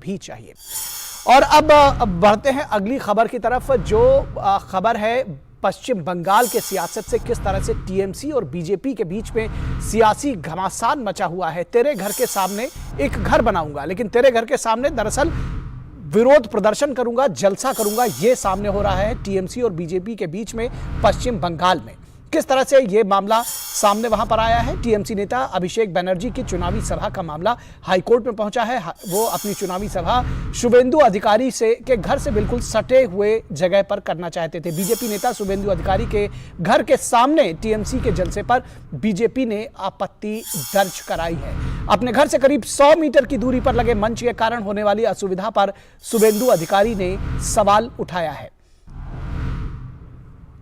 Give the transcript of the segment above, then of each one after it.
भी चाहिए। और अब बढ़ते हैं अगली खबर की तरफ, जो खबर है पश्चिम बंगाल के सियासत से किस तरह से टीएमसी और बीजेपी के बीच में सियासी घमासान मचा हुआ है। तेरे घर के सामने एक घर बनाऊंगा, लेकिन तेरे घर के सामने दरअसल विरोध प्रदर्शन करूंगा, जलसा करूंगा, यह सामने हो रहा है टीएमसी और बीजेपी के बीच में पश्चिम बंगाल में। किस तरह से यह मामला सामने वहां पर आया है। टीएमसी नेता अभिषेक बनर्जी की चुनावी सभा का मामला हाईकोर्ट में पहुंचा है। वो अपनी चुनावी सभा शुभेंदु अधिकारी से के घर से बिल्कुल सटे हुए जगह पर करना चाहते थे। बीजेपी नेता शुभेंदु अधिकारी के घर के सामने टीएमसी के जलसे पर बीजेपी ने आपत्ति दर्ज कराई है। अपने घर से करीब 100 मीटर की दूरी पर लगे मंच के कारण होने वाली असुविधा पर शुभेंदु अधिकारी ने सवाल उठाया है।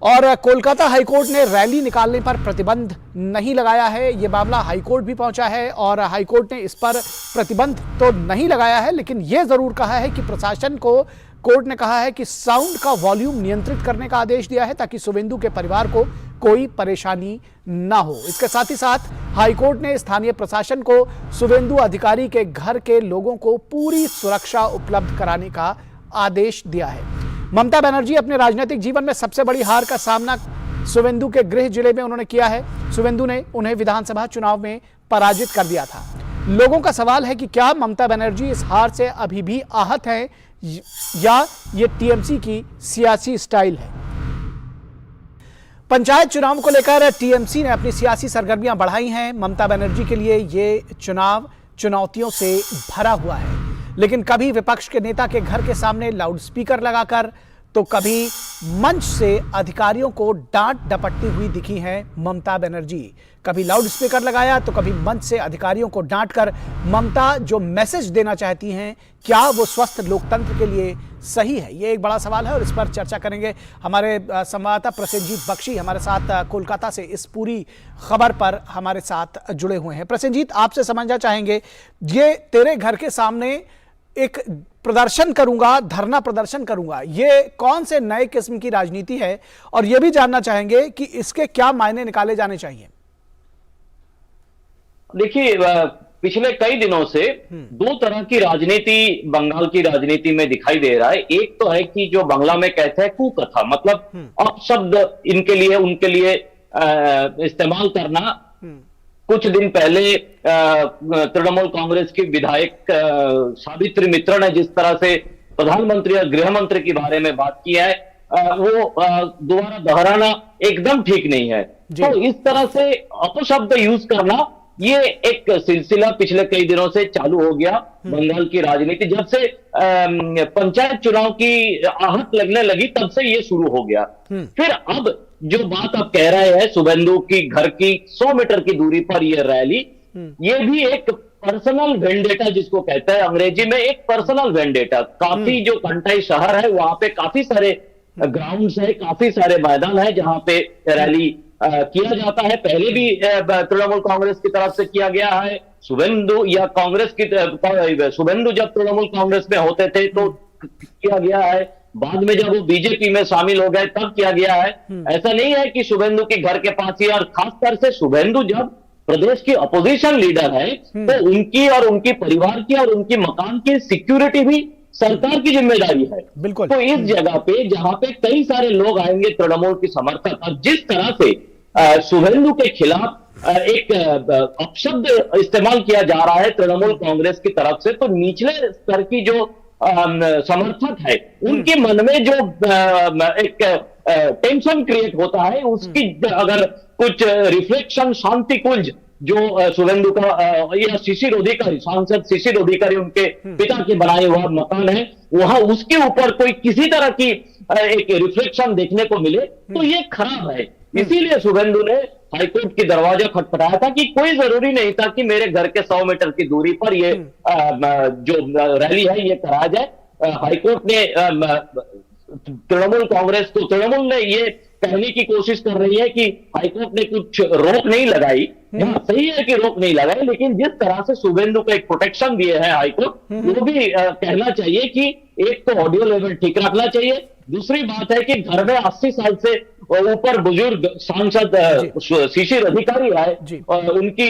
और कोलकाता हाईकोर्ट ने रैली निकालने पर प्रतिबंध नहीं लगाया है। यह मामला हाईकोर्ट भी पहुंचा है और हाईकोर्ट ने इस पर प्रतिबंध तो नहीं लगाया है, लेकिन यह जरूर कहा है कि प्रशासन को, कोर्ट ने कहा है कि साउंड का वॉल्यूम नियंत्रित करने का आदेश दिया है ताकि शुभेंदु के परिवार को कोई परेशानी ना हो। इसके साथ ही साथ हाईकोर्ट ने स्थानीय प्रशासन को शुभेंदु अधिकारी के घर के लोगों को पूरी सुरक्षा उपलब्ध कराने का आदेश दिया है। ममता बनर्जी अपने राजनीतिक जीवन में सबसे बड़ी हार का सामना शुभेंदु के गृह जिले में उन्होंने किया है। शुभेंदु ने उन्हें विधानसभा चुनाव में पराजित कर दिया था। लोगों का सवाल है कि क्या ममता बनर्जी इस हार से अभी भी आहत हैं या ये टीएमसी की सियासी स्टाइल है। पंचायत चुनाव को लेकर टीएमसी ने अपनी सियासी सरगर्मियां बढ़ाई हैं। ममता बनर्जी के लिए ये चुनाव चुनौतियों से भरा हुआ है, लेकिन कभी विपक्ष के नेता के घर के सामने लाउडस्पीकर लगाकर तो कभी मंच से अधिकारियों को डांट डपटती हुई दिखी हैं ममता बनर्जी। कभी लाउडस्पीकर लगाया तो कभी मंच से अधिकारियों को डांटकर ममता जो मैसेज देना चाहती हैं, क्या वो स्वस्थ लोकतंत्र के लिए सही है? ये एक बड़ा सवाल है और इस पर चर्चा करेंगे। हमारे संवाददाता प्रसेनजीत बख्शी हमारे साथ कोलकाता से इस पूरी खबर पर हमारे साथ जुड़े हुए हैं। प्रसेनजीत, आपसे समझना चाहेंगे, ये तेरे घर के सामने एक प्रदर्शन करूंगा, धरना प्रदर्शन करूंगा, ये कौन से नए किस्म की राजनीति है? और यह भी जानना चाहेंगे कि इसके क्या मायने निकाले जाने चाहिए। देखिए, पिछले कई दिनों से दो तरह की राजनीति बंगाल की राजनीति में दिखाई दे रहा है। एक तो है कि जो बांग्ला में कहते हैं कुकथा, मतलब अपशब्द इनके लिए उनके लिए इस्तेमाल करना। कुछ दिन पहले तृणमूल कांग्रेस की विधायक सावित्री मित्र ने जिस तरह से प्रधानमंत्री और गृह मंत्री के बारे में बात की है, वो दोबारा दोहराना एकदम ठीक नहीं है। तो इस तरह से अपशब्द यूज करना, ये एक सिलसिला पिछले कई दिनों से चालू हो गया बंगाल की राजनीति। जब से पंचायत चुनाव की आहट लगने लगी तब से ये शुरू हो गया। फिर अब जो बात आप कह रहे हैं, शुभेंदु की घर की 100 मीटर की दूरी पर यह रैली, ये भी एक पर्सनल वेंडेटा जिसको कहते हैं अंग्रेजी में, एक पर्सनल वेंडेटा। काफी जो कंटाई शहर है वहां पे काफी सारे ग्राउंड्स है, काफी सारे मैदान है जहां पे रैली किया जाता है। पहले भी तृणमूल कांग्रेस की तरफ से किया गया है। शुभेंदु या कांग्रेस की शुभेंदु जब तृणमूल कांग्रेस में होते थे तो किया गया है। बाद में जब वो बीजेपी में शामिल हो गए तब किया गया है। ऐसा नहीं है कि शुभेंदु के घर के पास ही, और खासकर से शुभेंदु जब प्रदेश की अपोजिशन लीडर है तो उनकी और उनकी परिवार की और उनकी मकान की सिक्योरिटी भी सरकार की जिम्मेदारी है। बिल्कुल। तो इस जगह पे जहां पे कई सारे लोग आएंगे तृणमूल की समर्थक, और जिस तरह से शुभेंदु के खिलाफ एक अपशब्द इस्तेमाल किया जा रहा है तृणमूल कांग्रेस की तरफ से, तो निचले स्तर की जो समर्थक है उनके मन में जो एक टेंशन क्रिएट होता है, उसकी अगर कुछ रिफ्लेक्शन, शांति कुंज जो शुभेंदु का या शिशिर अधिकारी, सांसद शिशिर अधिकारी उनके पिता के बनाए हुआ मकान है, वहां उसके ऊपर कोई किसी तरह की एक रिफ्लेक्शन देखने को मिले तो ये खराब है। इसीलिए शुभेंदु ने हाईकोर्ट की दरवाजा खटखटाया था कि कोई जरूरी नहीं था कि मेरे घर के 100 मीटर की दूरी पर ये जो रैली है ये कराया जाए। हाईकोर्ट ने तृणमूल कांग्रेस को, तृणमूल ने ये कहने की कोशिश कर रही है कि हाईकोर्ट ने कुछ रोक नहीं लगाई। सही है कि रोक नहीं लगाई, लेकिन जिस तरह से शुभेंदु को एक प्रोटेक्शन दिए है हाईकोर्ट, वो भी कहना चाहिए कि एक तो ऑडियो लेवल ठीक रखना चाहिए। दूसरी बात है कि घर में 80 साल से ऊपर बुजुर्ग सांसद शिशिर अधिकारी है और उनकी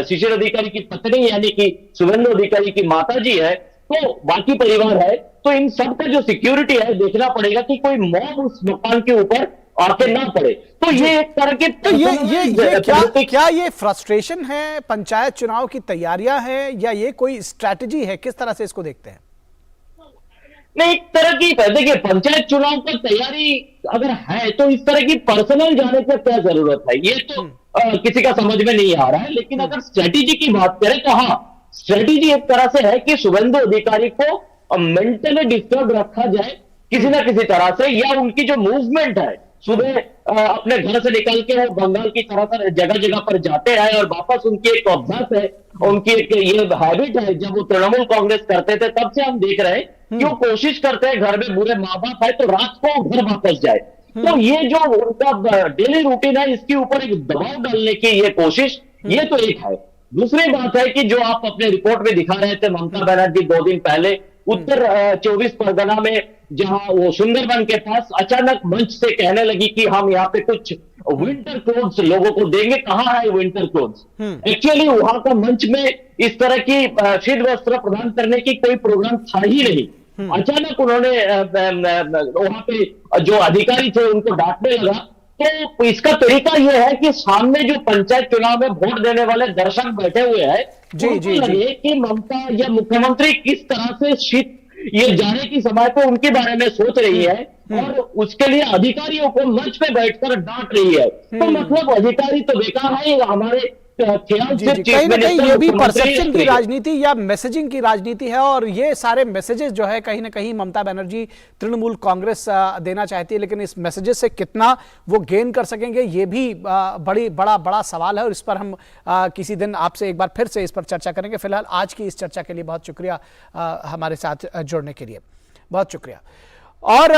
शिशिर अधिकारी की पत्नी यानी कि शुभेंदु अधिकारी की माताजी है, तो बाकी परिवार है, तो इन सब का जो सिक्योरिटी है देखना पड़ेगा कि कोई मॉब उस मकान के ऊपर आके ना पड़े। तो ये एक तरह के तो ये क्या ये फ्रस्ट्रेशन है, पंचायत चुनाव की तैयारियां हैं, या ये कोई स्ट्रैटेजी है? किस तरह से इसको देखते हैं? नहीं, एक तरह की देखिए, पंचायत चुनाव की तैयारी अगर है तो इस तरह की पर्सनल जाने की क्या जरूरत है, ये तो किसी का समझ में नहीं आ रहा है। लेकिन अगर स्ट्रेटेजी की बात करें तो हाँ, स्ट्रेटेजी एक तरह से है कि शुभेंदु अधिकारी को मेंटली डिस्टर्ब रखा जाए किसी ना किसी तरह से, या उनकी जो मूवमेंट है सुबह अपने घर से निकल के वो बंगाल की तरह जगह जगह पर जाते हैं और वापस उनकी एक अभ्यास है, उनकी एक ये हैबिट है। जब वो तृणमूल कांग्रेस करते थे तब से हम देख रहे हैं कि वो कोशिश करते हैं, घर में बुरे माँ बाप है तो रात को घर वापस जाए। तो ये जो उनका डेली रूटीन है, इसके ऊपर एक दबाव डालने की ये कोशिश, ये तो एक है। दूसरी बात है कि जो आप अपने रिपोर्ट में दिखा रहे थे, ममता बनर्जी 2 दिन पहले उत्तर 24 परगना में, जहां वो सुंदरबन के पास अचानक मंच से कहने लगी कि हम यहाँ पे कुछ विंटर क्लोथ्स लोगों को देंगे। कहाँ है विंटर क्लोथ्स? एक्चुअली वहां का मंच में इस तरह की शीत वस्त्र प्रदान करने की कोई प्रोग्राम था ही नहीं। अचानक उन्होंने वहां पे जो अधिकारी थे उनको डांटने लगा। तो इसका तरीका यह है कि सामने जो पंचायत चुनाव में वोट देने वाले दर्शक बैठे हुए हैं, उनको लगे कि ममता या मुख्यमंत्री किस तरह से शीत ये जाने की समय पे उनके बारे में सोच रही है और उसके लिए अधिकारियों को मंच पे बैठकर डांट रही है। तो मतलब अधिकारी तो बेकार है, हमारे ख्याल से कहीं ना कहीं ये भी परसेप्शन की राजनीति या मैसेजिंग की राजनीति है, और ये सारे मैसेजेस जो है कहीं ना कहीं ममता बनर्जी तृणमूल कांग्रेस देना चाहती है, लेकिन इस मैसेजेस से कितना वो गेन कर सकेंगे ये भी बड़ा सवाल है, और इस पर हम किसी दिन आपसे एक बार फिर से इस पर चर्चा करेंगे। फिलहाल आज की इस चर्चा के लिए बहुत शुक्रिया, हमारे साथ जुड़ने के लिए बहुत शुक्रिया। और